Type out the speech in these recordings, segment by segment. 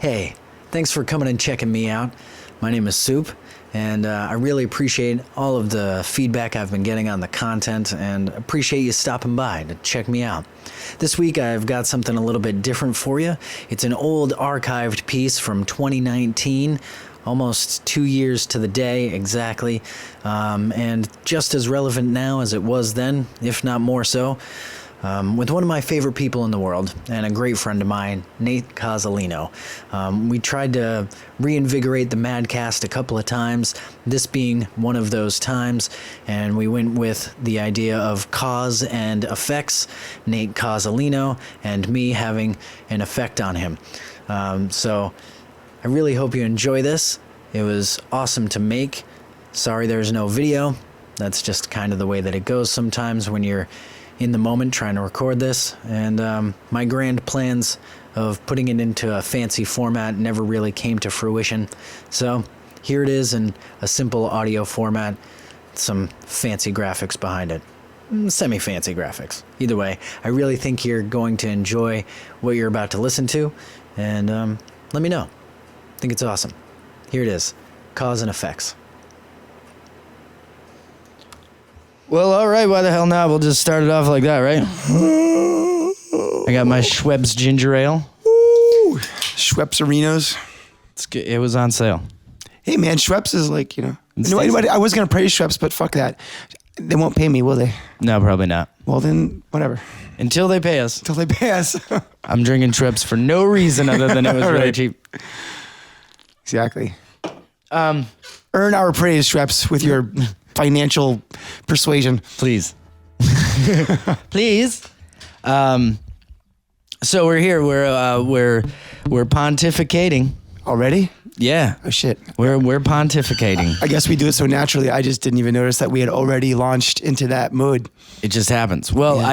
Hey, thanks for coming and checking me out. My name is Supe, and I really appreciate all of the feedback I've been getting on the content, and appreciate you stopping by to check me out. This week I've got something a little bit different for you. It's an old archived piece from 2019, almost 2 years to the day exactly, and just as relevant now as it was then, if not more so. With one of my favorite people in the world and a great friend of mine, Nate Cozz. We tried to reinvigorate the Madcast a couple of times, this being one of those times, and we went with the idea of cause and effects, Nate Cozz and me having an effect on him. So I really hope you enjoy this. It was awesome to make. Sorry there's no video. That's just kind of the way that it goes sometimes when you're in the moment trying to record this, and my grand plans of putting it into a fancy format never really came to fruition. So here it is in a simple audio format, some fancy graphics behind it. Semi-fancy graphics. Either way, I really think you're going to enjoy what you're about to listen to, and let me know. I think it's awesome. Here it is, Cause and Effects. Well, all right, why the hell not? We'll just start it off like that, right? I got my Schweppes ginger ale. Ooh, Schweppes Arenas. It's good. It was on sale. Hey, man, Schweppes is like, I was going to praise Schweppes, but fuck that. They won't pay me, will they? No, probably not. Well, then, whatever. Until they pay us. Until they pay us. I'm drinking Schweppes for no reason other than it was really cheap. Exactly. Earn our praise, Schweppes, with your financial persuasion. Please. Please. So we're here. We're pontificating. Already? Yeah. Oh, shit. We're pontificating. I guess we do it so naturally. I just didn't even notice that we had already launched into that mood. It just happens. Well, yeah.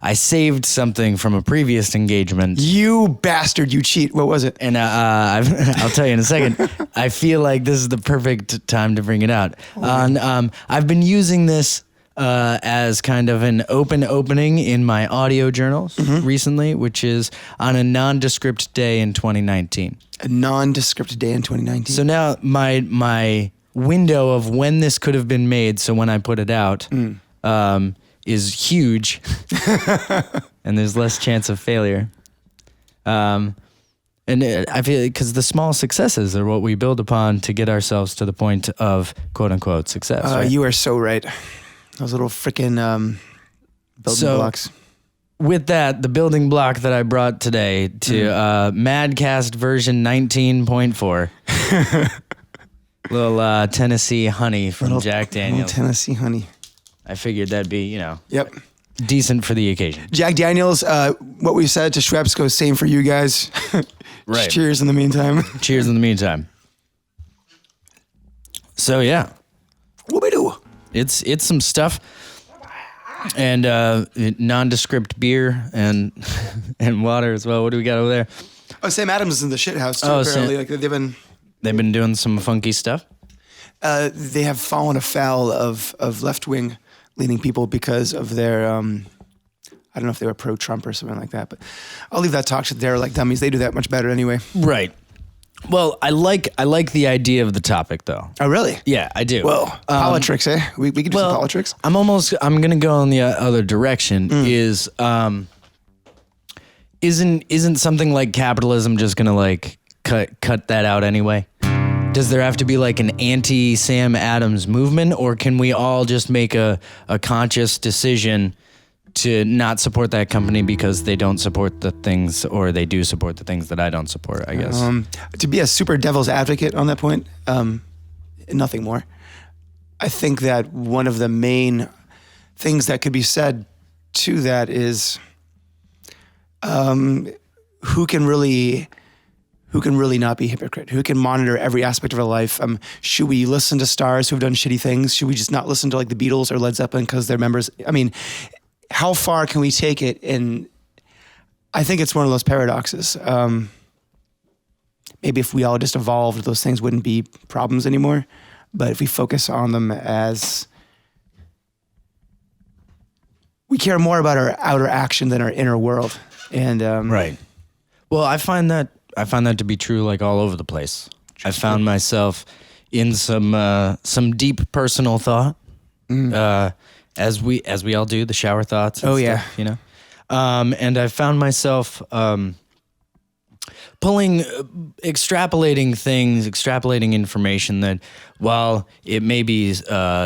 I saved something from a previous engagement. You bastard, you cheat. What was it? And I'll tell you in a second. I feel like this is the perfect time to bring it out. I've been using this as kind of an opening in my audio journals recently, which is on a nondescript day in 2019. A nondescript day in 2019. So now my window of when this could have been made, so when I put it out, is huge, and there's less chance of failure. I feel because the small successes are what we build upon to get ourselves to the point of quote unquote success. Right? You are so right. Those little freaking building blocks. With that, the building block that I brought today to Madcast version 19.4, little Tennessee honey from Jack Daniel's. Little Tennessee honey. I figured that'd be, Yep. decent for the occasion. Jack Daniel's, what we said to Schweppes goes same for you guys. Right. Cheers in the meantime. Cheers in the meantime. So yeah. What we do? It's some stuff. And nondescript beer and water as well. What do we got over there? Oh, Sam Adams is in the shit house too, apparently. Like they've been doing some funky stuff. They have fallen afoul of left-wing leaning people because of their, I don't know if they were pro-Trump or something like that, but I'll leave that talk to their like dummies. They do that much better anyway. Right. Well, I like the idea of the topic though. Oh, really? Yeah, I do. Well, politics, eh? We could do some politics. I'm going to go in the other direction isn't something like capitalism just going to like cut that out anyway? Does there have to be like an anti-Sam Adams movement, or can we all just make a conscious decision to not support that company because they don't support the things, or they do support the things that I don't support, I guess? To be a super devil's advocate on that point, nothing more. I think that one of the main things that could be said to that is who can really not be a hypocrite? Who can monitor every aspect of our life? Should we listen to stars who've done shitty things? Should we just not listen to like the Beatles or Led Zeppelin because they're members? I mean, how far can we take it? And I think it's one of those paradoxes. Maybe if we all just evolved, those things wouldn't be problems anymore. But if we focus on them as we care more about our outer action than our inner world. And right. Well, I find that I find that to be true like all over the place. I found myself in some deep personal thought, as we all do, the shower thoughts. And stuff, you know. And I found myself extrapolating information that, while it may be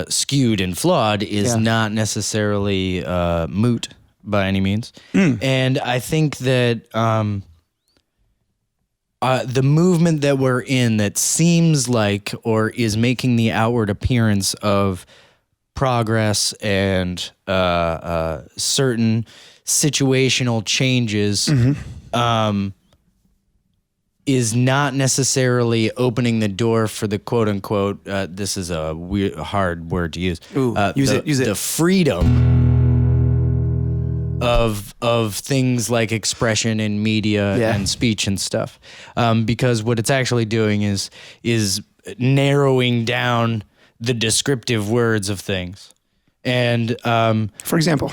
skewed and flawed, is not necessarily moot by any means. And I think that the movement that we're in, that seems like, or is making the outward appearance of progress and certain situational changes, is not necessarily opening the door for the quote unquote, this is a weird, hard word to use. Use it. The freedom of things like expression in media and speech and stuff. Because what it's actually doing is narrowing down the descriptive words of things. And for example,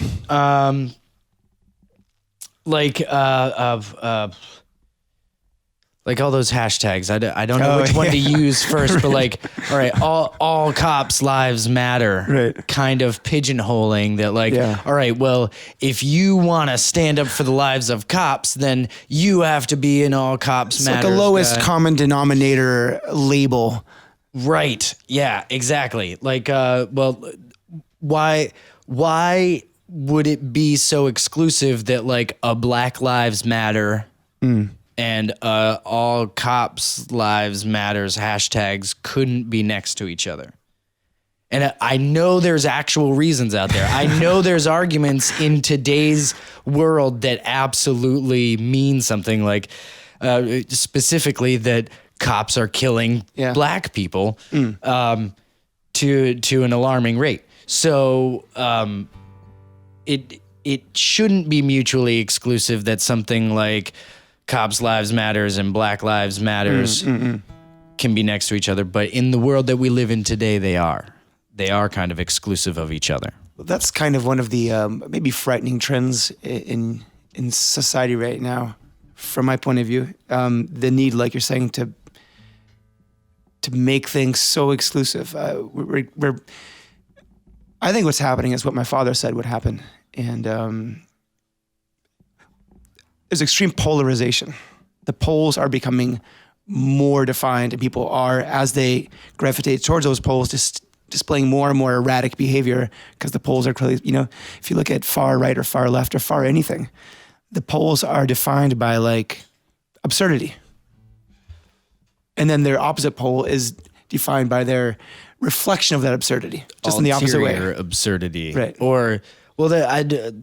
like all those hashtags. I don't know which one to use first, but like, all right, all cops' lives matter. Right. Kind of pigeonholing that, like, all right, well, if you want to stand up for the lives of cops, then you have to be an all cops it's matter. like a lowest common denominator label. Right. Yeah, exactly. Like, well, why would it be so exclusive that like a Black Lives Matter and all cops' lives matters hashtags couldn't be next to each other? And I know there's actual reasons out there. I know there's arguments in today's world that absolutely mean something, like specifically that cops are killing black people to an alarming rate. So it shouldn't be mutually exclusive that something like cops' lives matters and Black Lives Matters can be next to each other. But in the world that we live in today, they are kind of exclusive of each other. That's kind of one of the maybe frightening trends in society right now, from my point of view. The need, like you're saying, to make things so exclusive. I think what's happening is what my father said would happen. And there's extreme polarization. The poles are becoming more defined, and people are, as they gravitate towards those poles, just displaying more and more erratic behavior because the poles are clearly, if you look at far right or far left or far anything, the poles are defined by like absurdity. And then their opposite pole is defined by their reflection of that absurdity, just in the opposite way. Ulterior absurdity. Right. Or, well,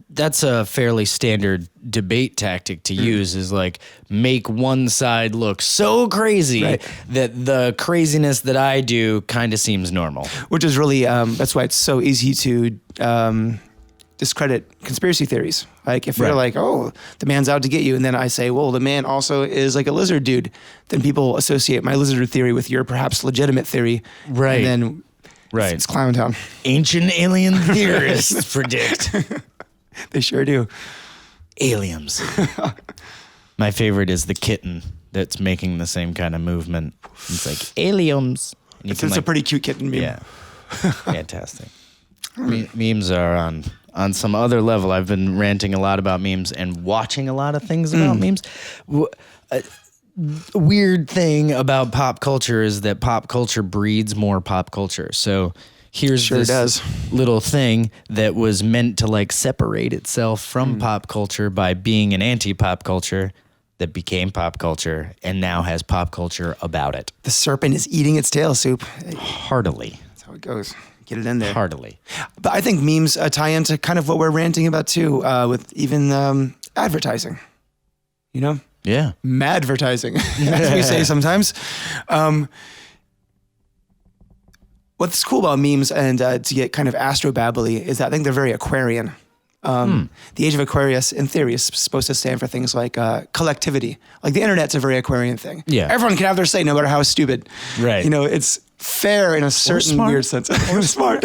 that's a fairly standard debate tactic to use, is like make one side look so crazy that the craziness that I do kind of seems normal. Which is really, that's why it's so easy to discredit conspiracy theories. Like if you're like, oh, the man's out to get you, and then I say, well, the man also is like a lizard dude, then people associate my lizard theory with your perhaps legitimate theory. Right. And then it's Clown Town. Ancient alien theorists predict. They sure do. Aliens. My favorite is the kitten that's making the same kind of movement. It's like, aliens. It's a pretty cute kitten meme. Yeah. Fantastic. Memes are on some other level. I've been ranting a lot about memes and watching a lot of things about memes. Weird thing about pop culture is that pop culture breeds more pop culture. So here's this little thing that was meant to like separate itself from pop culture by being an anti-pop culture that became pop culture and now has pop culture about it. The serpent is eating its tail, Supe. Heartily. That's how it goes. Get it in there. Heartily. But I think memes tie into kind of what we're ranting about too, with even advertising. Yeah. Madvertising, as we say sometimes. What's cool about memes, and to get kind of astrobabbly, is that I think they're very Aquarian. The age of Aquarius, in theory, is supposed to stand for things like collectivity. Like the internet's a very Aquarian thing. Yeah. Everyone can have their say, no matter how stupid. Right. It's fair in a certain weird sense. Or smart.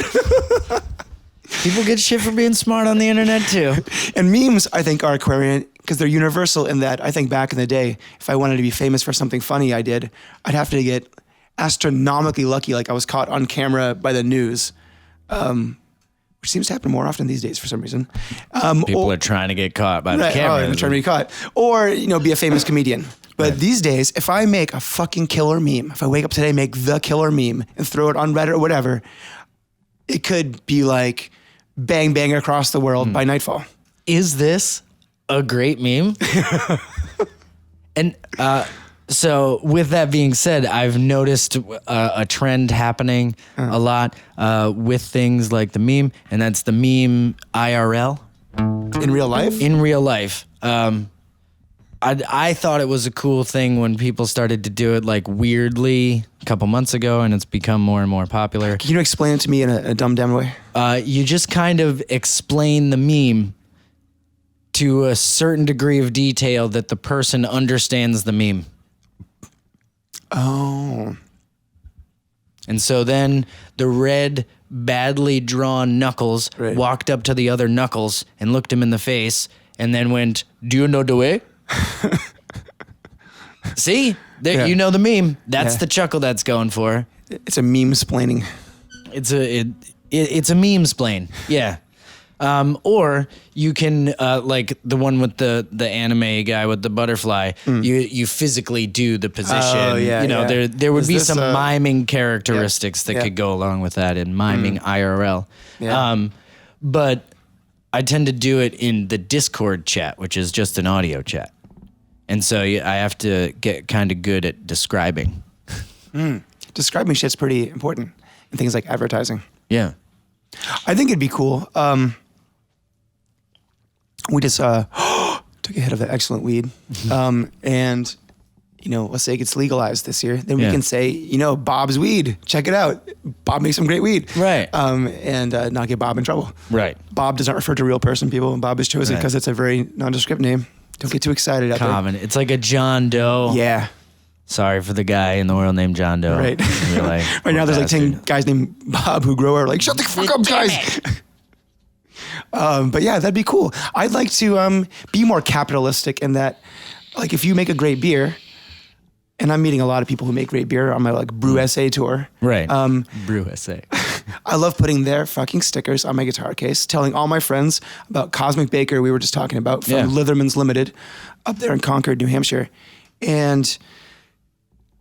People get shit for being smart on the internet too. And memes, I think, are Aquarian because they're universal in that I think back in the day, if I wanted to be famous for something funny I did, I'd have to get astronomically lucky, like I was caught on camera by the news, which seems to happen more often these days for some reason. People are trying to get caught by the Right, camera. they're trying to be caught. Or, be a famous comedian. But these days, if I make a fucking killer meme, if I wake up today, make the killer meme and throw it on Reddit or whatever, it could be like bang, bang across the world by nightfall. Is this a great meme? And so with that being said, I've noticed a trend happening a lot with things like the meme, and that's the meme IRL. In real life? In real life. I thought it was a cool thing when people started to do it like weirdly a couple months ago, and it's become more and more popular. Can you explain it to me in a dumb way? You just kind of explain the meme to a certain degree of detail that the person understands the meme. Oh. And so then the red, badly drawn Knuckles walked up to the other Knuckles and looked him in the face and then went, "Do you know the way?" See? There, you know the meme. That's the chuckle that's going for. It's a meme splaining. It's a meme splain. Yeah. Or you can like the one with the anime guy with the butterfly. You physically do the position. Oh, yeah, there would Is be this, some miming characteristics that could go along with that in miming IRL. Yeah. But I tend to do it in the Discord chat, which is just an audio chat. And so I have to get kind of good at describing. Describing shit's pretty important in things like advertising. Yeah. I think it'd be cool. We just took a hit of that excellent weed. And, let's say it gets legalized this year. Then we can say, Bob's weed. Check it out. Bob makes some great weed. Right. And not get Bob in trouble. Right. Bob does not refer to a real person, people. And Bob is chosen because it's a very nondescript name. Don't get too excited out Common. It's like a John Doe. there. Yeah. Sorry for the guy in the world named John Doe. Right. You're like, Right now, there's bastard. like 10 guys named Bob who grow are like, shut the fuck up, guys. But yeah, that'd be cool. I'd like to be more capitalistic in that, like, if you make a great beer, and I'm meeting a lot of people who make great beer on my like Brew SA tour. Right. Brew SA. I love putting their fucking stickers on my guitar case, telling all my friends about Cosmic Baker we were just talking about from Litherman's Limited up there in Concord, New Hampshire. And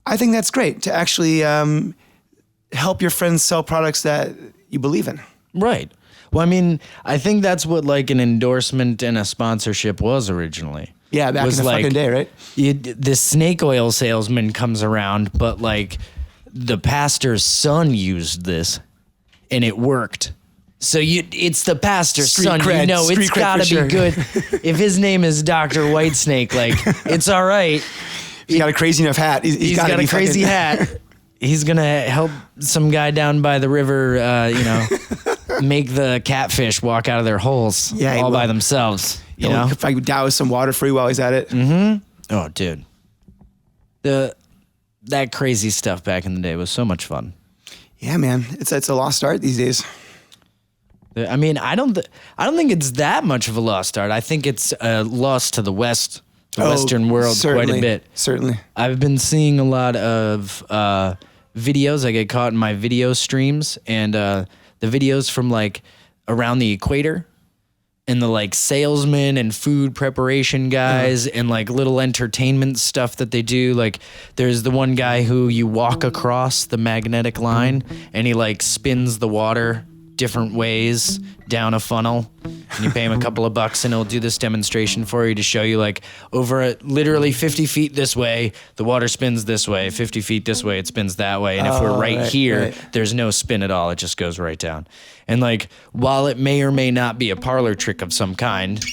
I think that's great to actually help your friends sell products that you believe in. Right. Well, I mean, I think that's what like an endorsement and a sponsorship was originally. Yeah, back in the fucking day, right? The snake oil salesman comes around, but like the pastor's son used this and it worked. So it's the pastor's Street son. cred. It's Street cred gotta for sure. be good. If his name is Dr. Whitesnake, like it's all right. He's got a crazy enough hat. He's got a crazy hat. He's gonna help some guy down by the river, make the catfish walk out of their holes all by themselves. You know, if I douse some water free while he's at it. Mm-hmm. Oh, dude, that crazy stuff back in the day was so much fun. Yeah, man, it's a lost art these days. I mean, I don't think it's that much of a lost art. I think it's a loss to the Western world quite a bit. Certainly. I've been seeing a lot of videos. I get caught in my video streams, and the videos from like around the equator, and the like salesmen and food preparation guys and like little entertainment stuff that they do. Like there's the one guy who you walk across the magnetic line and he like spins the water different ways down a funnel, and you pay him a couple of bucks and he'll do this demonstration for you to show you like over literally 50 feet this way, the water spins this way, 50 feet this way, it spins that way. And if we're right here, there's no spin at all. It just goes right down. And like, while it may or may not be a parlor trick of some kind,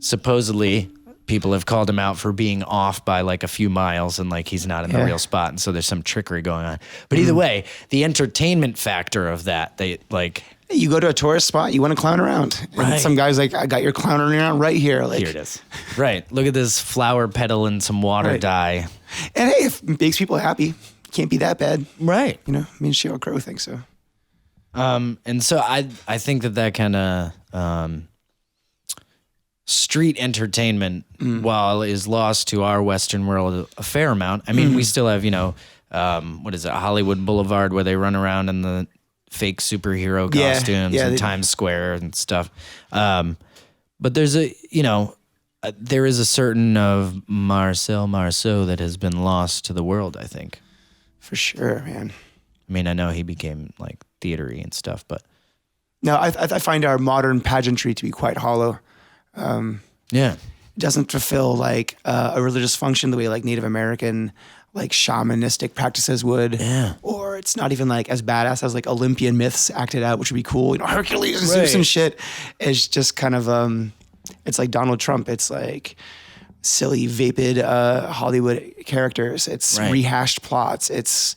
supposedly people have called him out for being off by like a few miles and like he's not in the real spot. And so there's some trickery going on. But either way, the entertainment factor of that, they like... You go to a tourist spot, you want to clown around. And some guy's like, I got your clowning around right here. Like, here it is. Right. Look at this flower petal and some water dye. And hey, if it makes people happy, can't be that bad. Right. You know, I mean, Sheryl Crow thinks so. And so I think that kind of street entertainment, while is lost to our Western world a fair amount. I mean, we still have, what is it, Hollywood Boulevard, where they run around in the fake superhero costumes and Times Square and stuff. But there's there is a certain of Marcel Marceau that has been lost to the world, I think. For sure, man. I mean, I know he became like theatery and stuff, but no, I find our modern pageantry to be quite hollow. yeah, It doesn't fulfill like a religious function the way like Native American like shamanistic practices would. Yeah. Or it's not even like as badass as like Olympian myths acted out, which would be cool. Hercules and Zeus and shit. It's just kind of it's like Donald Trump. It's like silly, vapid Hollywood characters. It's rehashed plots. It's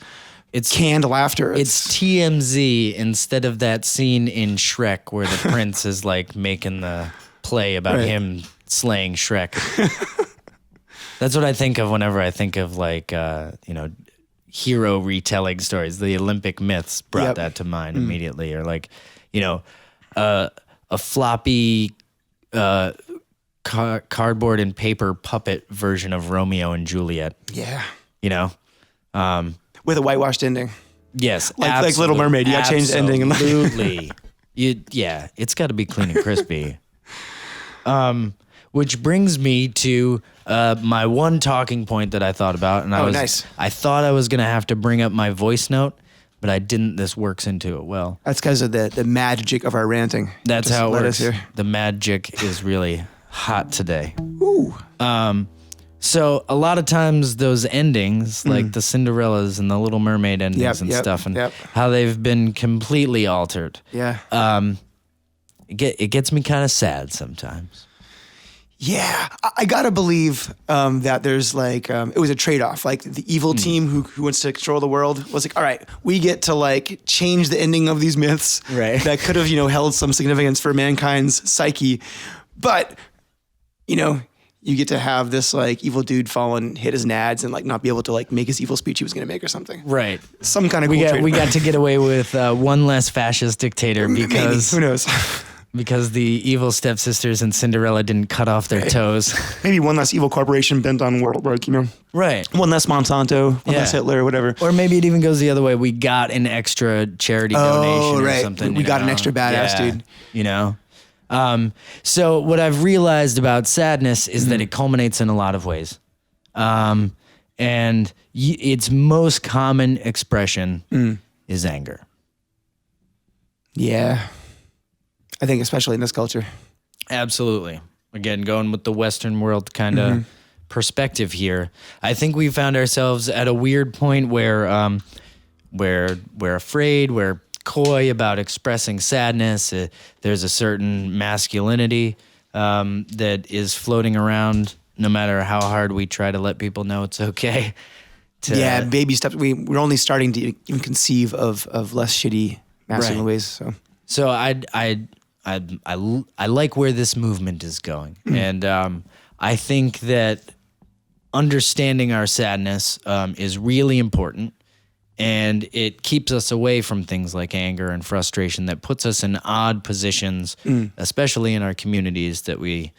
canned laughter. It's TMZ instead of that scene in Shrek where the prince is like making the play about him slaying Shrek. That's what I think of whenever I think of like, hero retelling stories. The Olympic myths brought that to mind immediately. Or like, a floppy cardboard and paper puppet version of Romeo and Juliet. Yeah. With a whitewashed ending. Yes. Like Little Mermaid. You got to change the ending. Absolutely. It's got to be clean and crispy. Which brings me to my one talking point that I thought about. And I thought I was going to have to bring up my voice note, but I didn't. This works into it well. That's because of the magic of our ranting. That's how it works. The magic is really hot today. Ooh. So a lot of times those endings, like the Cinderellas and the Little Mermaid endings and stuff, and how they've been completely altered. Yeah. It gets me kind of sad sometimes. Yeah, I gotta believe that there's like it was a trade-off. Like the evil team who wants to control the world was like, all right, we get to like change the ending of these myths that could have held some significance for mankind's psyche, but you get to have this like evil dude fall and hit his nads and like not be able to like make his evil speech he was going to make or something. Right. Some kind of cool we got to get away with one less fascist dictator because maybe. Who knows? Because the evil stepsisters and Cinderella didn't cut off their toes. Maybe one less evil corporation bent on world, like, Right. One less Monsanto, one less Hitler, whatever. Or maybe it even goes the other way. We got an extra charity donation or something. We got an extra badass dude. So what I've realized about sadness is that it culminates in a lot of ways. And its most common expression is anger. Yeah. I think especially in this culture. Absolutely. Again, going with the Western world kind of perspective here. I think we found ourselves at a weird point where we're afraid, we're coy about expressing sadness. There's a certain masculinity that is floating around no matter how hard we try to let people know it's okay. Baby steps. We're only starting to even conceive of less shitty masculine ways. So I like where this movement is going. And I think that understanding our sadness is really important. And it keeps us away from things like anger and frustration that puts us in odd positions, especially in our communities that we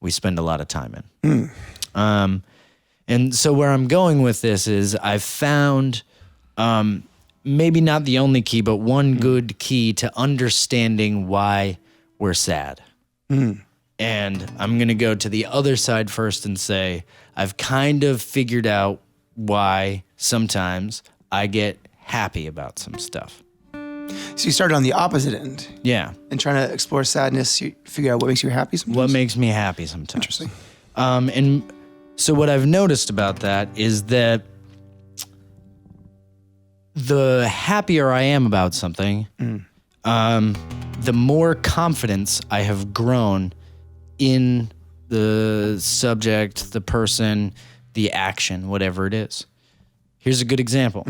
spend a lot of time in. And so where I'm going with this is I've found maybe not the only key, but one good key to understanding why we're sad. And I'm going to go to the other side first and say I've kind of figured out why sometimes I get happy about some stuff. So you started on the opposite end. Yeah. And trying to explore sadness, you figure out what makes you happy sometimes? What makes me happy sometimes. Interesting. And so what I've noticed about that is that the happier I am about something, the more confidence I have grown in the subject, the person, the action, whatever it is. Here's a good example.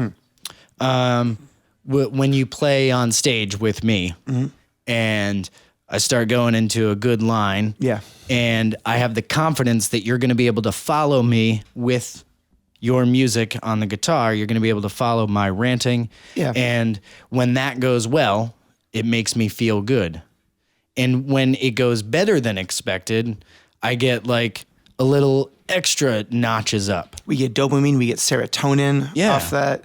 When you play on stage with me and I start going into a good line and I have the confidence that you're going to be able to follow me with your music on the guitar, you're going to be able to follow my ranting. And when that goes well, it makes me feel good. And when it goes better than expected, I get like a little extra notches up. We get dopamine, we get serotonin off that.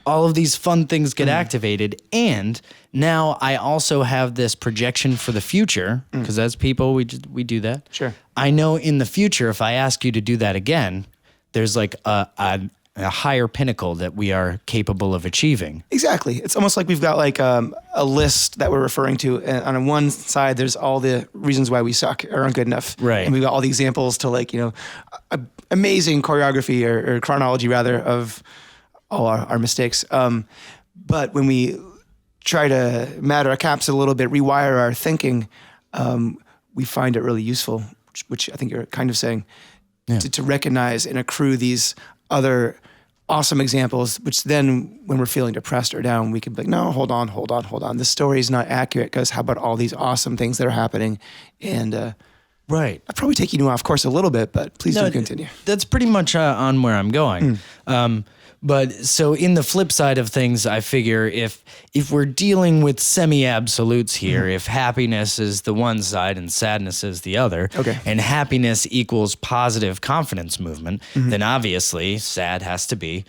All of these fun things get activated. And now I also have this projection for the future, because as people, we do that. Sure. I know in the future, if I ask you to do that again, there's like a higher pinnacle that we are capable of achieving. Exactly. It's almost like we've got like a list that we're referring to. And on one side, there's all the reasons why we suck or aren't good enough. Right. And we've got all the examples to like, amazing choreography or chronology rather of all our mistakes. But when we try to matter our caps a little bit, rewire our thinking, we find it really useful, which I think you're kind of saying, to recognize and accrue these other awesome examples, which then when we're feeling depressed or down, we can be like, no, hold on. This story is not accurate because how about all these awesome things that are happening? And Right. I'm probably taking you off course a little bit, but please do continue. That's pretty much on where I'm going. But so in the flip side of things, I figure if we're dealing with semi-absolutes here, if happiness is the one side and sadness is the other, and happiness equals positive confidence movement, then obviously sad has to be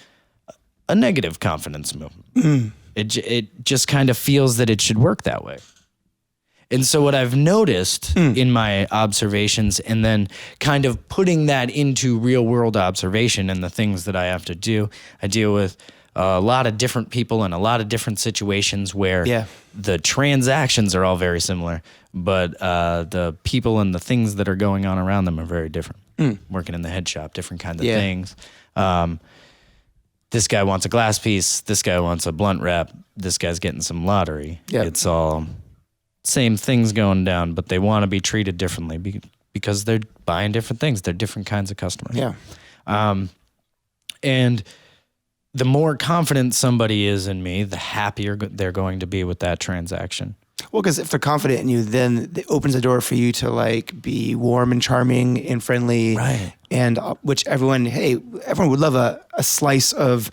a negative confidence movement. It just kind of feels that it should work that way. And so what I've noticed in my observations and then kind of putting that into real world observation and the things that I have to do, I deal with a lot of different people in a lot of different situations where the transactions are all very similar, but the people and the things that are going on around them are very different. Working in the head shop, different kinds of things. This guy wants a glass piece. This guy wants a blunt wrap. This guy's getting some lottery. It's all same things going down, but they want to be treated differently because they're buying different things. They're different kinds of customers. And the more confident somebody is in me, the happier they're going to be with that transaction. Well, because if they're confident in you, then it opens the door for you to like be warm and charming and friendly. Right. And which everyone would love a slice of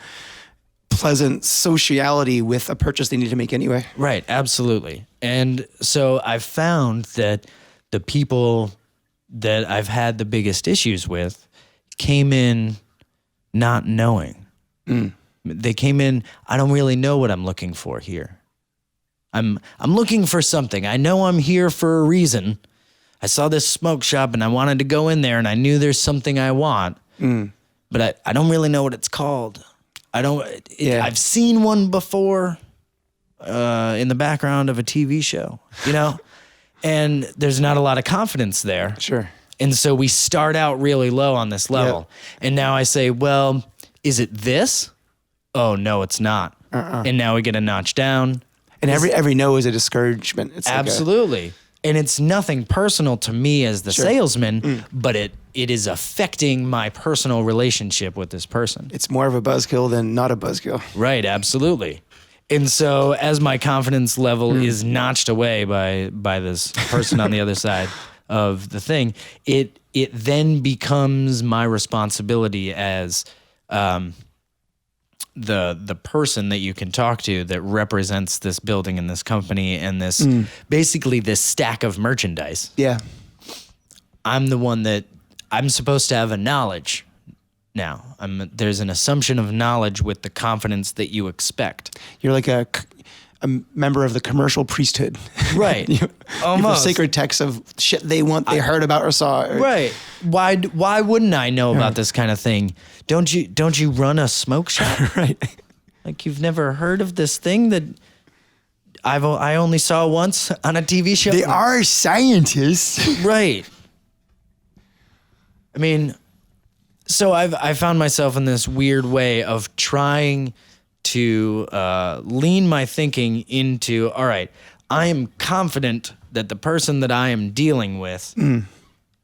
pleasant sociality with a purchase they need to make anyway. Right, absolutely. And so I've found that the people that I've had the biggest issues with came in not knowing. They came in, I don't really know what I'm looking for here. I'm looking for something. I know I'm here for a reason. I saw this smoke shop and I wanted to go in there and I knew there's something I want, but I don't really know what it's called. I've seen one before in the background of a TV show, and there's not a lot of confidence there. Sure. And so we start out really low on this level. And now I say, well, is it this? Oh, no, it's not. And now we get a notch down. And every no is a discouragement. It's absolutely. And it's nothing personal to me as the salesman, but it is affecting my personal relationship with this person. It's more of a buzzkill than not a buzzkill. Right, absolutely. And so as my confidence level is notched away by this person on the other side of the thing, it then becomes my responsibility as the person that you can talk to that represents this building and this company and this basically this stack of merchandise. Yeah. I'm the one that I'm supposed to have a knowledge now. There's an assumption of knowledge with the confidence that you expect. You're like a member of the commercial priesthood. Right. Almost. The sacred texts of shit they heard about or saw. Right. Why wouldn't I know about this kind of thing? Don't you run a smoke shop? Right. Like you've never heard of this thing that I only saw once on a TV show? They are scientists. Right. I mean, so I found myself in this weird way of trying to lean my thinking into, all right, I am confident that the person that I am dealing with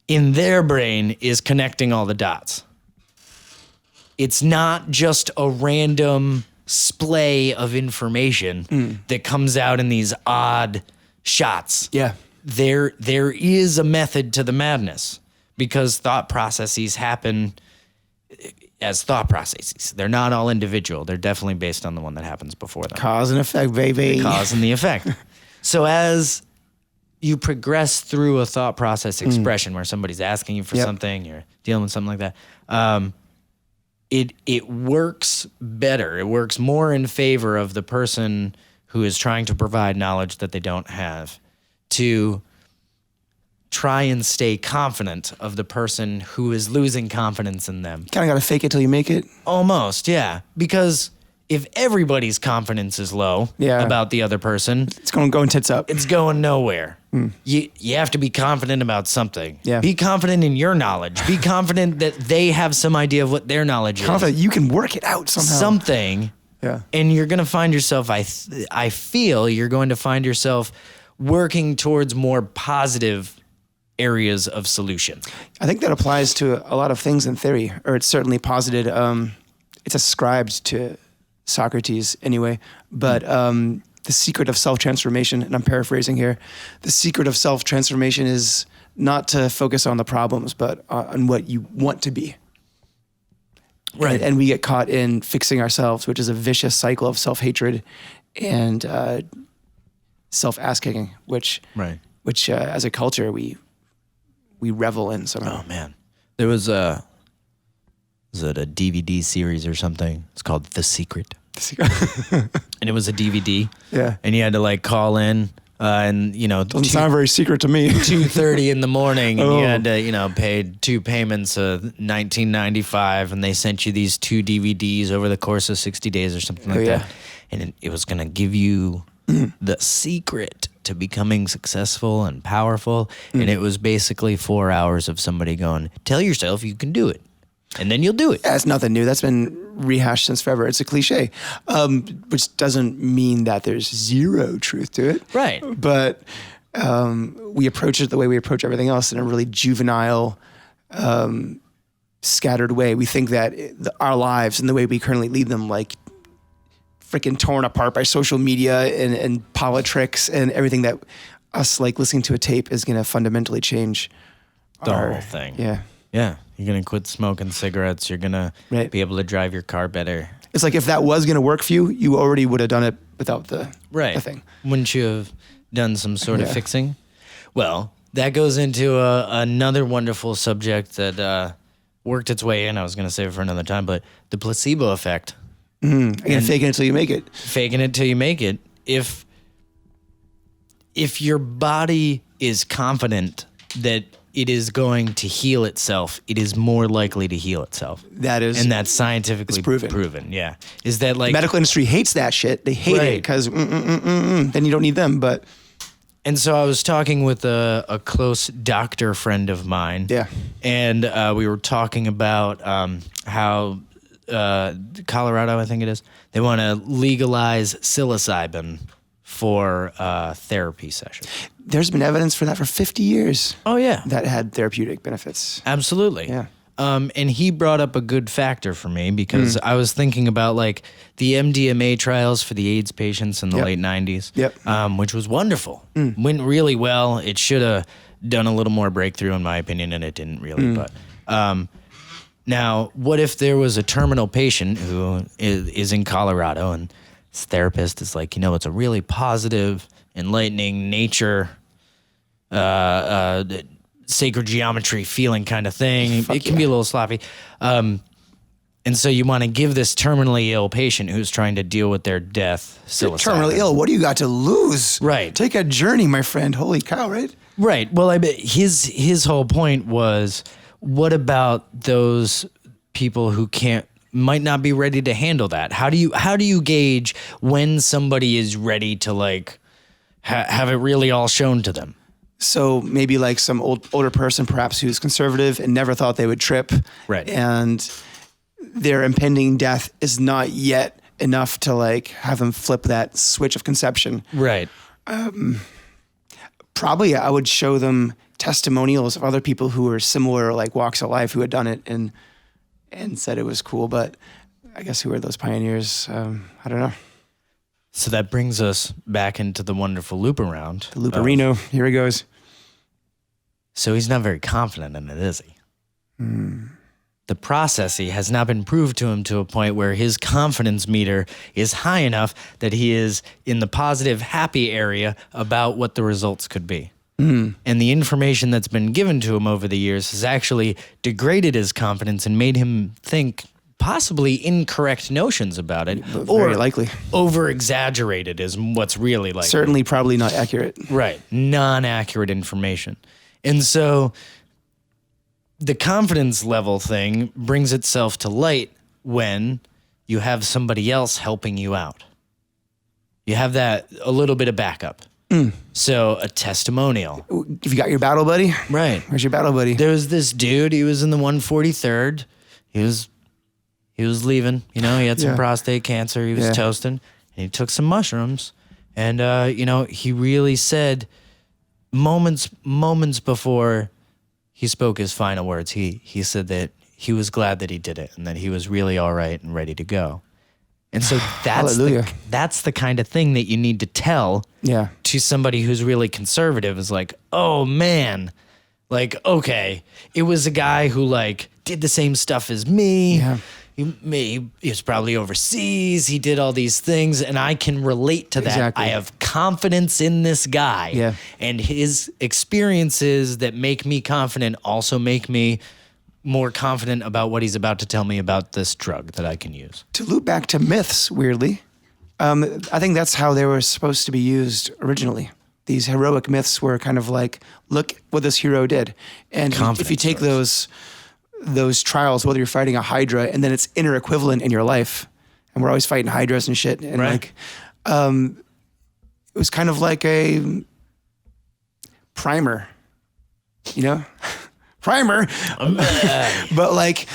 in their brain is connecting all the dots. It's not just a random splay of information that comes out in these odd shots. Yeah. There is a method to the madness because thought processes happen as thought processes. They're not all individual. They're definitely based on the one that happens before them. Cause and effect, baby. The cause and the effect. So as you progress through a thought process expression where somebody's asking you for something, you're dealing with something like that, it works better. It works more in favor of the person who is trying to provide knowledge that they don't have to try and stay confident of the person who is losing confidence in them. Kind of got to fake it till you make it. Almost, yeah. Because if everybody's confidence is low about the other person, it's going tits up. it's going nowhere. You have to be confident about something. Yeah. Be confident in your knowledge. Be confident that they have some idea of what their knowledge Confident is. you can work it out somehow. Something. Yeah. And you're going to find yourself, I feel you're going to find yourself working towards more positive areas of solution. I think that applies to a lot of things in theory, or it's certainly posited. It's ascribed to Socrates anyway, but the secret of self-transformation, and I'm paraphrasing here, the secret of self-transformation is not to focus on the problems, but on what you want to be. Right. And we get caught in fixing ourselves, which is a vicious cycle of self-hatred and self-ass-kicking, which as a culture we revel in somehow. Oh man, there was a DVD series or something? It's called The Secret. And it was a DVD. Yeah. And you had to like call in and Doesn't sound very secret to me. 2:30 in the morning, and you had to pay 2 payments of $19.95, and they sent you these 2 DVDs over the course of 60 days or something like that. And it was gonna give you the secret to becoming successful and powerful. And it was basically 4 hours of somebody going, tell yourself you can do it. And then you'll do it. That's nothing new. That's been rehashed since forever. It's a cliche, which doesn't mean that there's zero truth to it. Right. But we approach it the way we approach everything else, in a really juvenile, scattered way. We think that our lives and the way we currently lead them, like freaking torn apart by social media and politics and everything, that us like listening to a tape is going to fundamentally change The whole thing. Yeah. Yeah. You're going to quit smoking cigarettes. You're going to be able to drive your car better. It's like if that was going to work for you, you already would have done it without the thing. Wouldn't you have done some sort of fixing? Well, that goes into another wonderful subject that worked its way in. I was going to save it for another time, but the placebo effect. Again, faking it until you make it. Faking it till you make it. If your body is confident that it is going to heal itself, it is more likely to heal itself. And that's scientifically proven. Yeah. Is that like... The medical industry hates that shit. They hate it because then you don't need them, but... And so I was talking with a close doctor friend of mine. Yeah. And we were talking about how Colorado, I think it is, they want to legalize psilocybin for therapy sessions. There's been evidence for that for 50 years. Oh, yeah. That had therapeutic benefits. Absolutely. Yeah. And he brought up a good factor for me because I was thinking about like the MDMA trials for the AIDS patients in the late 90s, which was wonderful. Went really well. It should have done a little more breakthrough in my opinion, and it didn't really. But now, what if there was a terminal patient who is in Colorado and his therapist is like, it's a really positive, enlightening nature, sacred geometry feeling kind of thing. It can be a little sloppy. And so you want to give this terminally ill patient who's trying to deal with their death psilocybin. Terminally ill, what do you got to lose? Right. Take a journey, my friend. Holy cow, right? Right. Well, I bet his whole point was, what about those people who might not be ready to handle that? How do you gauge when somebody is ready to like have it really all shown to them? So maybe like some older person, perhaps who's conservative and never thought they would trip. Right. And their impending death is not yet enough to like have them flip that switch of conception. Right. Probably I would show them testimonials of other people who were similar like walks of life who had done it and said it was cool. But I guess who are those pioneers? I don't know. So that brings us back into the wonderful loop around. The Looperino. Here he goes. So he's not very confident in it, is he? the processy has not been proved to him to a point where his confidence meter is high enough that he is in the positive, happy area about what the results could be. And the information that's been given to him over the years has actually degraded his confidence and made him think possibly incorrect notions about it. Very likely. Over-exaggerated is what's really like. Certainly probably not accurate. Right. Non-accurate information. And so the confidence level thing brings itself to light when you have somebody else helping you out. You have that a little bit of backup. So a testimonial. Have you got your battle buddy? Right. Where's your battle buddy? There was this dude, he was in the 143rd. He was leaving, he had some prostate cancer. He was toasting, and he took some mushrooms. And, he really said moments before he spoke his final words, he said that he was glad that he did it and that he was really all right and ready to go. And so that's the kind of thing that you need to tell to somebody who's really conservative is like, oh man, like, okay, it was a guy who like did the same stuff as me. Yeah. He was probably overseas. He did all these things, and I can relate to that. Exactly. I have confidence in this guy. Yeah. And his experiences that make me confident also make me more confident about what he's about to tell me about this drug that I can use. To loop back to myths, weirdly, I think that's how they were supposed to be used originally. These heroic myths were kind of like, look what this hero did. And if you take those trials, whether you're fighting a Hydra and then it's inner equivalent in your life, and we're always fighting Hydras and shit, and like, it was kind of like a primer, primer, but like,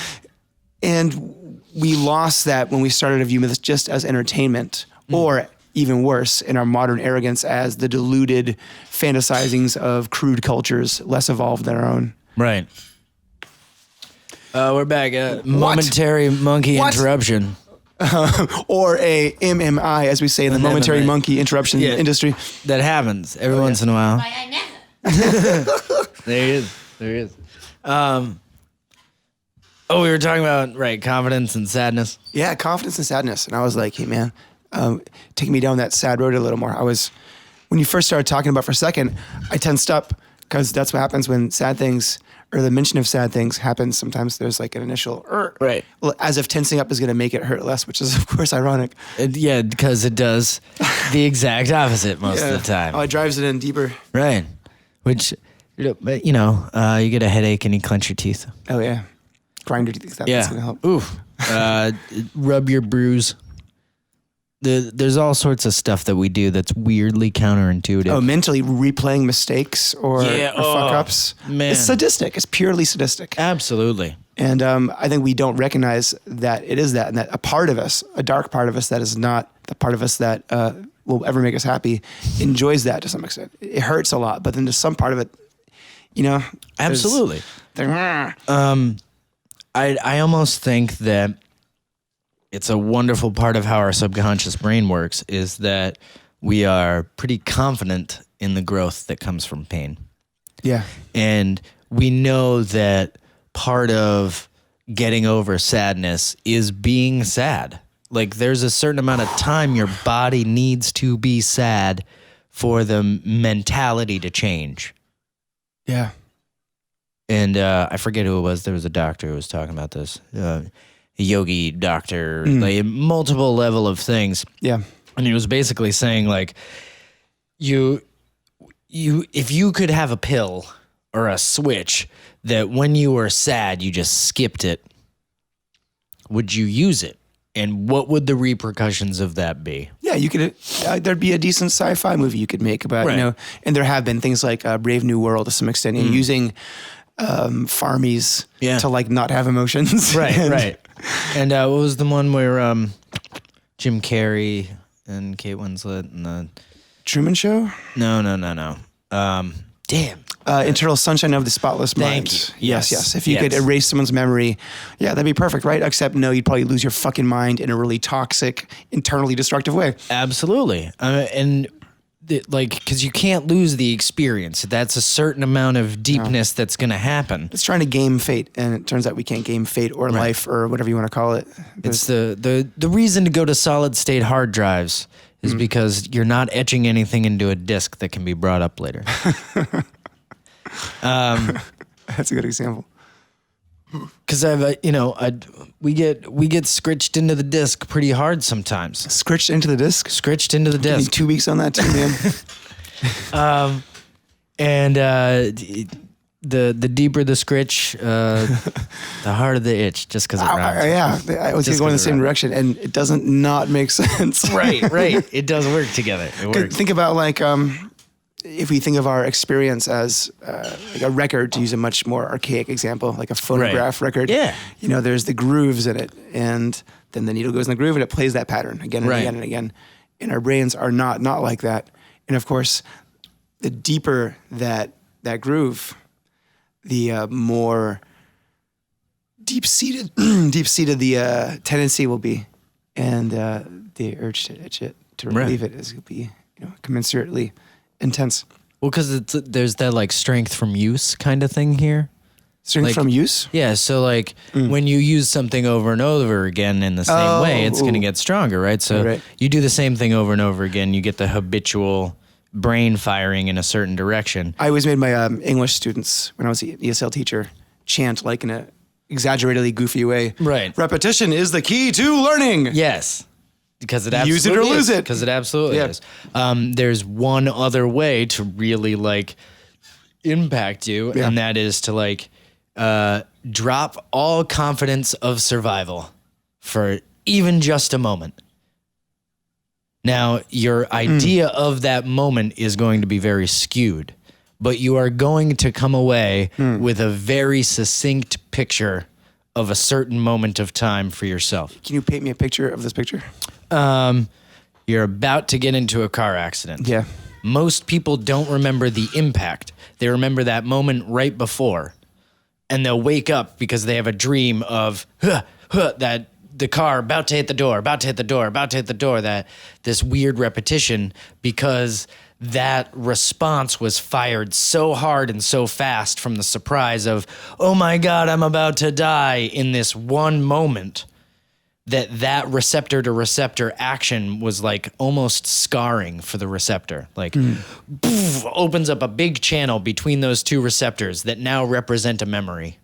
and we lost that when we started to view myths just as entertainment, or even worse, in our modern arrogance, as the deluded fantasizings of crude cultures less evolved than our own. Right. We're back. Momentary monkey interruption. Or a MMI, as we say in the momentary MMA. monkey interruption industry. That happens every once in a while. There he is. We were talking about, confidence and sadness. Yeah, confidence and sadness. And I was like, hey, man, take me down that sad road a little more. When you first started talking about for a second, I tensed up because that's what happens when sad things or the mention of sad things happens. Sometimes there's like an initial, right, as if tensing up is going to make it hurt less, which is of course ironic. Because it does the exact opposite most of the time. Oh, it drives it in deeper. Right. Which, you get a headache and you clench your teeth. Oh yeah. Grind your teeth. That's going to help. Oof. Rub your bruise. There's all sorts of stuff that we do that's weirdly counterintuitive. Oh, mentally replaying mistakes or fuck-ups. Man. It's sadistic. It's purely sadistic. Absolutely. And I think we don't recognize that it is that, and that a part of us, a dark part of us that is not the part of us that will ever make us happy, enjoys that to some extent. It hurts a lot, but then there's some part of it, Absolutely. I almost think that it's a wonderful part of how our subconscious brain works is that we are pretty confident in the growth that comes from pain. Yeah. And we know that part of getting over sadness is being sad. Like there's a certain amount of time your body needs to be sad for the mentality to change. Yeah. And I forget who it was. There was a doctor who was talking about this. A yogi doctor, like multiple level of things. Yeah. And he was basically saying like, if you could have a pill or a switch that when you were sad, you just skipped it, would you use it? And what would the repercussions of that be? Yeah, you could. There'd be a decent sci-fi movie you could make about, and there have been things like Brave New World to some extent, using farmies to like not have emotions. Right. And what was the one where Jim Carrey and Kate Winslet and the Truman Show? No. Damn. Eternal Sunshine of the Spotless Mind. Thank you. Yes. If you could erase someone's memory, that'd be perfect, right? Except no, you'd probably lose your fucking mind in a really toxic, internally destructive way. Absolutely. And because you can't lose the experience. That's a certain amount of deepness that's going to happen. It's trying to game fate, and it turns out we can't game fate or life or whatever you want to call it. It's the reason to go to solid state hard drives is because you're not etching anything into a disk that can be brought up later. That's a good example. Because we get scritched into the disc pretty hard sometimes. Scritched into the disc? Scritched into the Give me disc. 2 weeks on that too, man. And the deeper the scritch, the harder the itch, just because it rhymes. I was going in the same direction, and it doesn't not make sense. Right. It does work together. It works. Think about if we think of our experience as like a record, to use a much more archaic example, like a phonograph record. Yeah. There's the grooves in it, and then the needle goes in the groove, and it plays that pattern again and again and again. And our brains are not like that. And of course, the deeper that groove, the more deep-seated the tendency will be, and the urge to itch it, to relieve it, is will be commensurately intense. Well, because there's that like strength from use kind of thing here. Strength from use? Yeah, so when you use something over and over again in the same way, it's going to get stronger, right? So you do the same thing over and over again, you get the habitual brain firing in a certain direction. I always made my English students, when I was an ESL teacher, chant like in a exaggeratedly goofy way. Right. Repetition is the key to learning. Yes. Because it absolutely use it or lose it. Because it absolutely is. There's one other way to really impact you, and that is to drop all confidence of survival for even just a moment. Now, your idea of that moment is going to be very skewed, but you are going to come away with a very succinct picture of a certain moment of time for yourself. Can you paint me a picture of this picture? You're about to get into a car accident. Yeah. Most people don't remember the impact. They remember that moment right before. And they'll wake up because they have a dream of that the car about to hit the door, that this weird repetition, because that response was fired so hard and so fast from the surprise of, oh my God, I'm about to die, in this one moment, that receptor to receptor action was almost scarring for the receptor. Poof, opens up a big channel between those two receptors that now represent a memory.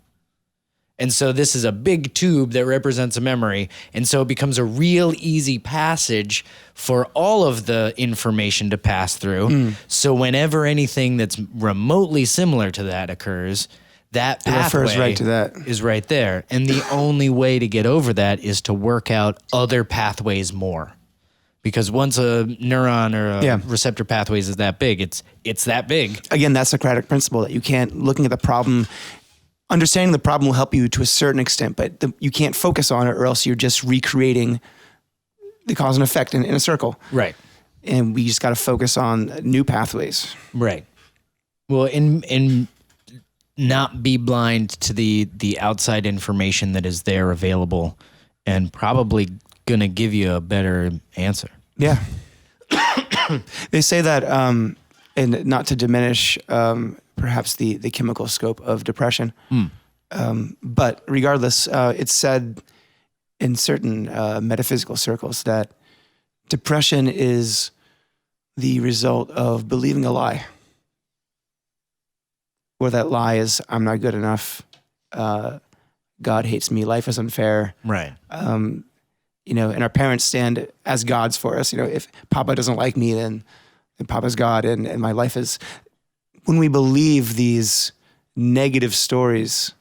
And so this is a big tube that represents a memory. And so it becomes a real easy passage for all of the information to pass through. So whenever anything that's remotely similar to that occurs, that pathway refers right to that. Is right there. And the only way to get over that is to work out other pathways more. Because once a neuron or a receptor pathways is that big, it's that big. Again, that's Socratic principle, that you can't, looking at the problem, understanding the problem will help you to a certain extent, but you can't focus on it, or else you're just recreating the cause and effect in a circle. Right. And we just got to focus on new pathways. Right. Well, in not be blind to the outside information that is there available, and probably going to give you a better answer. Yeah. They say that, and not to diminish perhaps the chemical scope of depression, but regardless, it's said in certain metaphysical circles that depression is the result of believing a lie. Where that lie is, I'm not good enough, God hates me, life is unfair. Right. And our parents stand as gods for us. If Papa doesn't like me, then Papa's God, and my life is... When we believe these negative stories,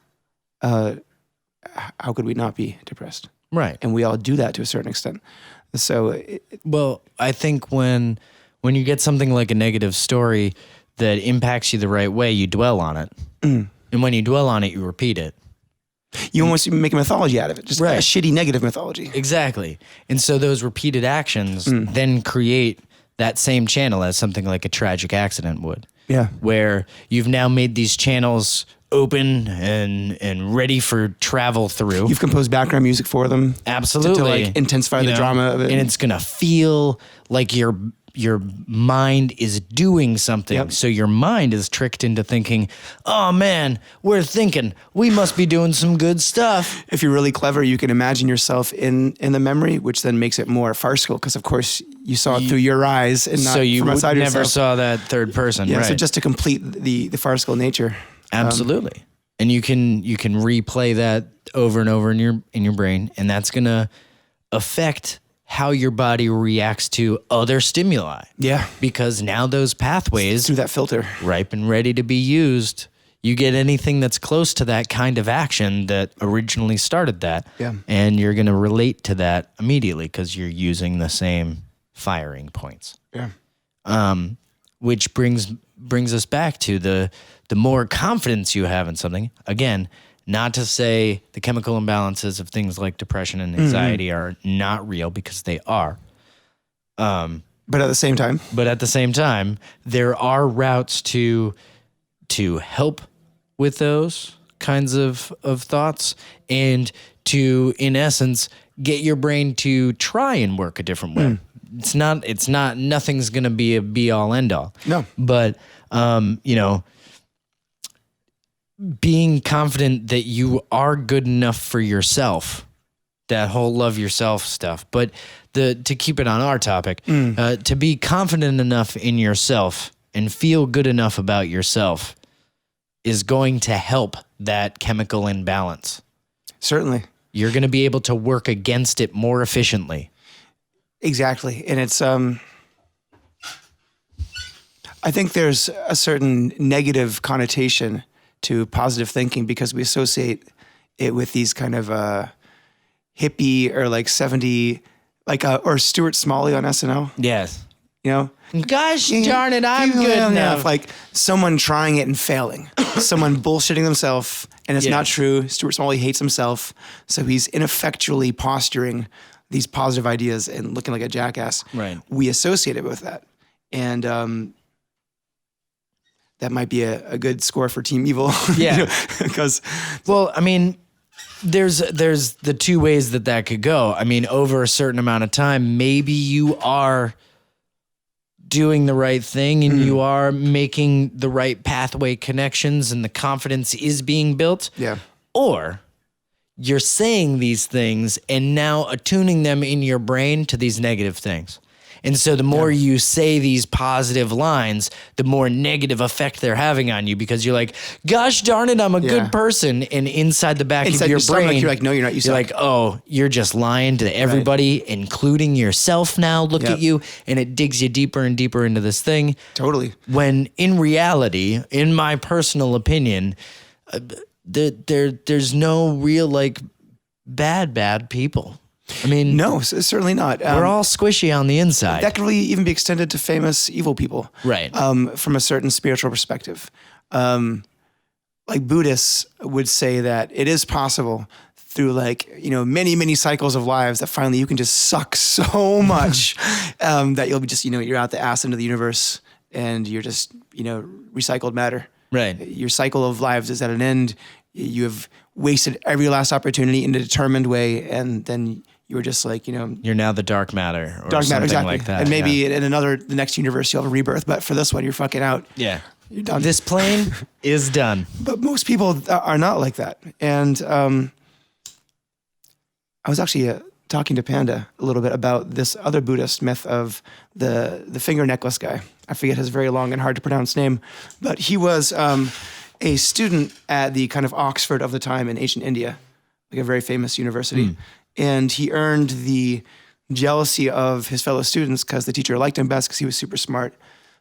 how could we not be depressed? Right. And we all do that to a certain extent. So, well, I think when you get something like a negative story that impacts you the right way, you dwell on it. And when you dwell on it, you repeat it. You almost make a mythology out of it, just a shitty negative mythology. Exactly. And so those repeated actions then create that same channel as something like a tragic accident would. Yeah. Where you've now made these channels open and ready for travel through. You've composed background music for them. Absolutely. To intensify the drama of it. And it's going to feel like you're your mind is doing something. Yep. So your mind is tricked into thinking, oh man, we're thinking we must be doing some good stuff. If you're really clever, you can imagine yourself in the memory, which then makes it more farcical because, of course, you saw it through your eyes and not So you from outside never yourself. saw that third person, Yeah, right? so just to complete the farcical nature. Absolutely. And you can replay that over and over in your brain, and that's gonna affect how your body reacts to other stimuli. Yeah. Because now those pathways Through that filter. ripe and ready to be used. You get anything that's close to that kind of action that originally started that, Yeah. and you're gonna relate to that immediately because you're using the same firing points. Yeah. Which brings us back to the more confidence you have in something. Again, not to say the chemical imbalances of things like depression and anxiety are not real, because they are. But at the same time, But at the same time, there are routes to help with those kinds of thoughts, and to, in essence, get your brain to try and work a different way. It's not nothing's gonna be a be all end all. No. But being confident that you are good enough for yourself, that whole love yourself stuff. But to keep it on our topic, to be confident enough in yourself and feel good enough about yourself is going to help that chemical imbalance. certainly. You're going to be able to work against it more efficiently. Exactly. And it's, I think there's a certain negative connotation to positive thinking because we associate it with these kind of hippie or like 70, like or Stuart Smalley on SNL, Yes. you know? Gosh darn it, I'm good enough. Like someone trying it and failing, someone bullshitting themselves, and it's not true. Stuart Smalley hates himself, so he's ineffectually posturing these positive ideas and looking like a jackass. Right. We associate it with that, and that might be a good score for Team Evil. Yeah. Because Well, I mean, there's the two ways that could go. I mean, over a certain amount of time, maybe you are doing the right thing and you are making the right pathway connections and the confidence is being built. yeah, Or you're saying these things and now attuning them in your brain to these negative things. And so the more you say these positive lines, the more negative effect they're having on you, because you're like, gosh darn it, I'm a good person. And inside the back inside of your your stomach, brain, you're like, no, you're not. You you're suck. like, oh, you're just lying to everybody, including yourself now. Look Yep. at you. And it digs you deeper and deeper into this thing. Totally. When in reality, in my personal opinion, there's no real like bad people. I mean, No, certainly not. we're all squishy on the inside. That could really even be extended to famous evil people. Right. From a certain spiritual perspective. Like Buddhists would say that it is possible through many, many cycles of lives that finally you can just suck so much that you'll be just, you're out the ass into the universe and you're just, recycled matter. Right. Your cycle of lives is at an end. You have wasted every last opportunity in a determined way. And then you were just like, You're now the dark matter or dark something matter, exactly. like that. And maybe yeah. in the next universe, you'll have a rebirth. But for this one, you're fucking out. Yeah. You're done. This plane is done. But most people are not like that. And I was actually talking to Panda a little bit about this other Buddhist myth of the finger necklace guy. I forget his very long and hard to pronounce name, but he was a student at the kind of Oxford of the time in ancient India, like a very famous university. And he earned the jealousy of his fellow students because the teacher liked him best because he was super smart.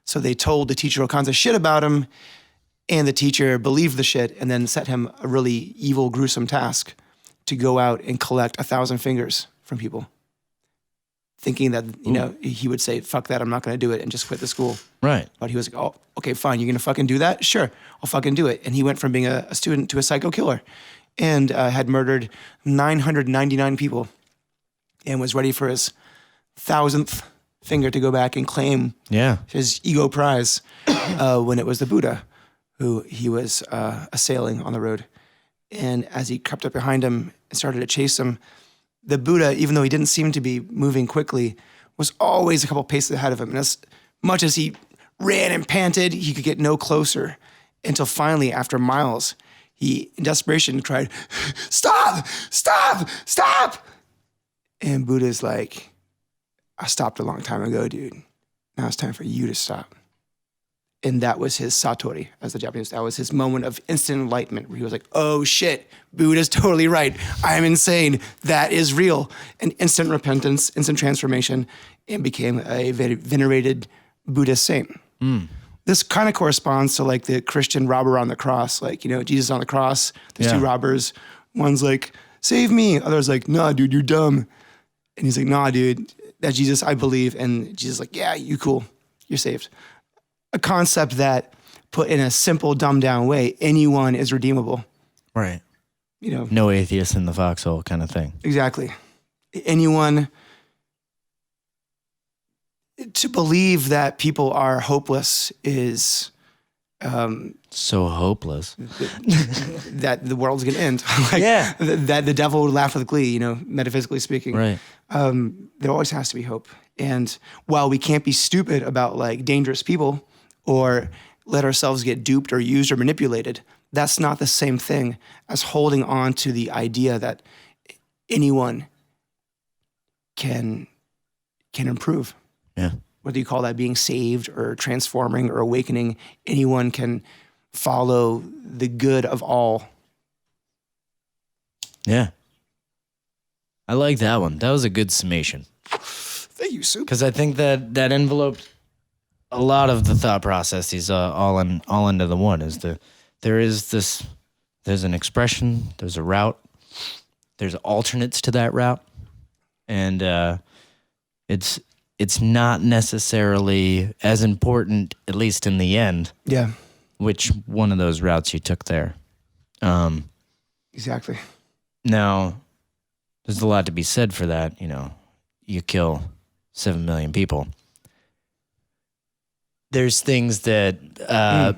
So they told the teacher all kinds of shit about him, and the teacher believed the shit and then set him a really evil, gruesome task to go out and collect 1,000 fingers from people, thinking that, he would say, fuck that, I'm not going to do it, and just quit the school. Right. But he was like, oh, okay, fine, you're going to fucking do that? Sure, I'll fucking do it. And he went from being a student to a psycho killer and had murdered 999 people and was ready for his 1,000th finger to go back and claim his ego prize when it was the Buddha who he was assailing on the road. And as he crept up behind him and started to chase him, the Buddha, even though he didn't seem to be moving quickly, was always a couple paces ahead of him. And as much as he ran and panted, he could get no closer until finally, after miles, he, in desperation, cried, "Stop! Stop! Stop!" And Buddha's like, "I stopped a long time ago, dude. Now it's time for you to stop." And that was his satori, as the Japanese, that was his moment of instant enlightenment, where he was like, "Oh shit, Buddha's totally right. I'm insane. That is real." And instant repentance, instant transformation, and became a very venerated Buddhist saint. This kind of corresponds to like the Christian robber on the cross. Like, Jesus on the cross, there's two robbers. One's like, "Save me." Other's like, "Nah, dude, you're dumb." And he's like, "Nah, dude, that Jesus, I believe." And Jesus is like, "Yeah, you cool. You're saved." A concept that, put in a simple, dumbed down way, anyone is redeemable. Right. No atheist in the foxhole kind of thing. Exactly. Anyone, to believe that people are hopeless is So hopeless. that the world's going to end. Yeah. That the devil would laugh with glee, metaphysically speaking. Right. There always has to be hope. And while we can't be stupid about like dangerous people or let ourselves get duped or used or manipulated, that's not the same thing as holding on to the idea that anyone can improve. Yeah. Whether you call that being saved or transforming or awakening, anyone can follow the good of all. Yeah. I like that one. That was a good summation. Thank you, Supe. Because I think that enveloped a lot of the thought processes all into the one. There's an expression, there's a route, there's alternates to that route, and it's not necessarily as important, at least in the end, Yeah, which one of those routes you took there. exactly. Now, there's a lot to be said for that. You kill 7 million people. There's things that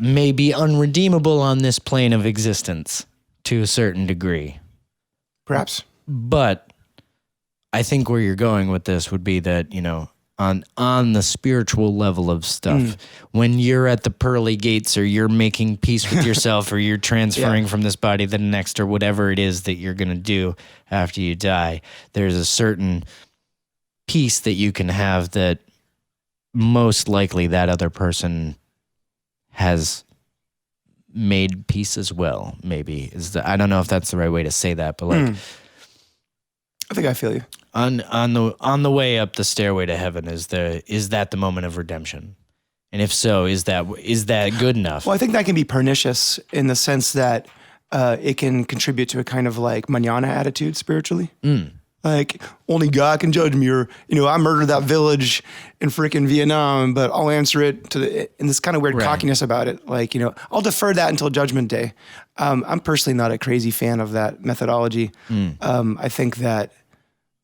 may be unredeemable on this plane of existence to a certain degree. Perhaps. But I think where you're going with this would be that, on the spiritual level of stuff, when you're at the pearly gates or you're making peace with yourself or you're transferring from this body to the next or whatever it is that you're going to do after you die, there's a certain peace that you can have that most likely that other person has made peace as well. Maybe I don't know if that's the right way to say that, but like I think I feel you. on the way up the stairway to heaven, is that the moment of redemption? And if so, is that good enough? Well, I think that can be pernicious in the sense that it can contribute to a kind of like mañana attitude spiritually. Like, only God can judge me, or, I murdered that village in freaking Vietnam, but I'll answer it and this kind of weird cockiness about it. Like, I'll defer that until Judgment Day. I'm personally not a crazy fan of that methodology. I think that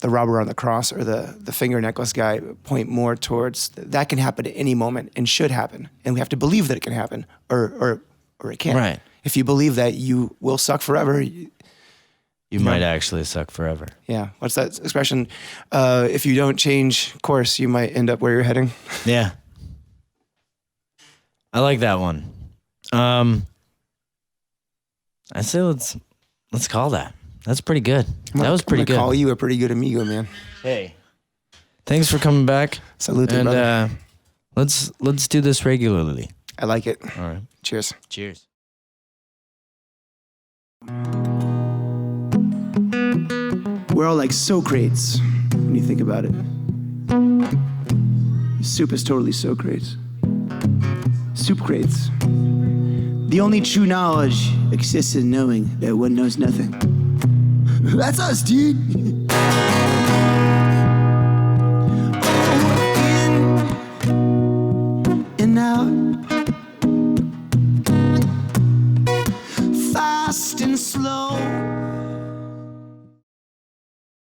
the robber on the cross or the finger necklace guy point more towards that can happen at any moment and should happen. And we have to believe that it can happen or it can't. Right. If you believe that you will suck forever, you might actually suck forever. Yeah. What's that expression? If you don't change course, you might end up where you're heading. Yeah. I like that one. I say let's call that. That's pretty good. That was pretty good. Call you a pretty good amigo, man. Hey. Thanks for coming back. Salute, and brother. let's do this regularly. I like it. All right. Cheers. Cheers. We're all like Socrates when you think about it. Supe is totally Socrates. Supecrates. The only true knowledge exists in knowing that one knows nothing. That's us, dude. In and out. Fast and slow.